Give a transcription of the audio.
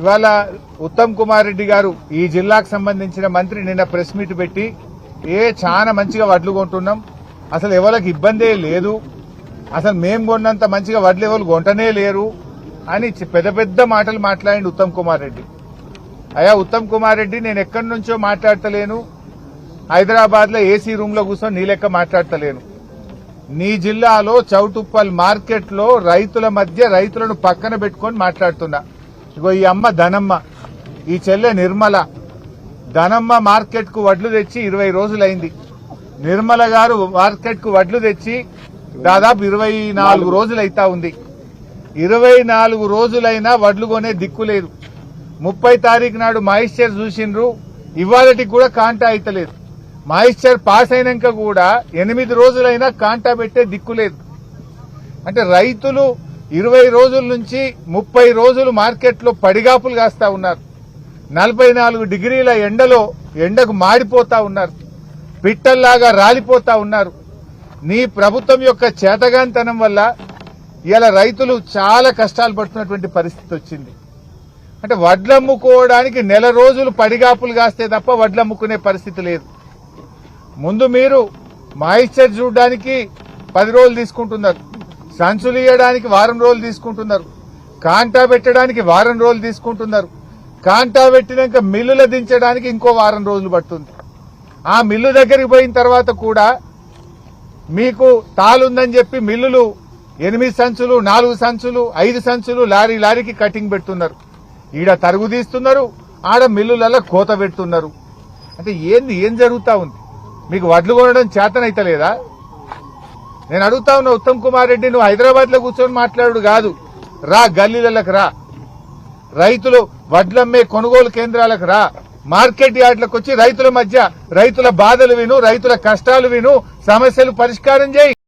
ఇవాళ ఉత్తమ్ కుమార్ రెడ్డి గారు ఈ జిల్లాకు సంబంధించిన మంత్రి నిన్న ప్రెస్ మీట్ పెట్టి చాలా మంచిగా వడ్లు కొంటున్నాం, అసలు ఎవరికి ఇబ్బందే లేదు, అసలు మేము కొన్నంత మంచిగా వడ్లు ఎవరు కొంటనే లేరు అని పెద్ద పెద్ద మాటలు మాట్లాడిండు ఉత్తమ్ కుమార్ రెడ్డి. అయ్యా ఉత్తమ్ కుమార్ రెడ్డి, నేను ఎక్కడి నుంచో మాట్లాడతలేను, హైదరాబాద్ లో ఏసీ రూమ్ లో కూర్చొని నీ లెక్క మాట్లాడతలేను. నీ జిల్లాలో చౌటుప్పల్ మార్కెట్ లో రైతుల మధ్య రైతులను పక్కన పెట్టుకొని మాట్లాడుతున్నా. ఇగో ఈ అమ్మ ధనమ్మ, ఈ చెల్లె నిర్మల. ధనమ్మ మార్కెట్ కు వడ్లు తెచ్చి 20 రోజులైంది. నిర్మల గారు మార్కెట్ కు వడ్లు తెచ్చి దాదాపు 24 రోజులైతా ఉంది. 24 రోజులైనా వడ్లు కొనే దిక్కు లేదు. 30 తారీఖు నాడు మాయిశ్చర్ చూసిండ్రు, ఇవాళకి కూడా కాంటా అయితలేదు. మాయిశ్చర్ పాస్ అయినాక కూడా 8 రోజులైనా కాంటా పెట్టే దిక్కు లేదు. అంటే రైతులు 20 రోజుల నుంచి 30 రోజులు మార్కెట్లో పడిగాపులు కాస్తా ఉన్నారు. 44 డిగ్రీల ఎండకు మాడిపోతా ఉన్నారు, పిట్టల్లాగా రాలిపోతా ఉన్నారు. నీ ప్రభుత్వం యొక్క చేతగాంతనం వల్ల ఇలా రైతులు చాలా కష్టాలు పడుతున్నటువంటి పరిస్థితి వచ్చింది. అంటే వడ్లమ్ముకోవడానికి నెల రోజులు పడిగాపులు కాస్తే తప్ప వడ్లమ్ముకునే పరిస్థితి లేదు. ముందు మీరు మాయిశ్చర్ చూడడానికి 10 రోజులు తీసుకుంటున్నారు, సంచులు ఇయ్యడానికి వారం రోజులు తీసుకుంటున్నారు, కాంటా పెట్టడానికి వారం రోజులు తీసుకుంటున్నారు. కాంటా పెట్టినాక మిల్లుల దించడానికి ఇంకో వారం రోజులు పడుతుంది. ఆ మిల్లు దగ్గరికి పోయిన తర్వాత కూడా మీకు తాలుందని చెప్పి మిల్లులు 8 సంచులు, 4 సంచులు, 5 సంచులు లారీకి కటింగ్ పెడుతున్నారు. ఈడ తరుగు తీస్తున్నారు, ఆడ మిల్లులలో కోత పెడుతున్నారు. అంటే ఏం జరుగుతా ఉంది? మీకు వడ్లు కొనడం చేతనైతలేదా? నేను అడుగుతా ఉన్నా ఉత్తమ్ కుమార్ రెడ్డి, నువ్వు హైదరాబాద్ లో కూర్చొని మాట్లాడు కాదు, రా గల్లీలకు రా, రైతులు వడ్లమ్మే కొనుగోలు కేంద్రాలకు రా, మార్కెట్ యార్డ్లకు వచ్చి రైతుల మధ్య రైతుల బాధలు విను, రైతుల కష్టాలు విను, సమస్యలు పరిష్కారం చేయి.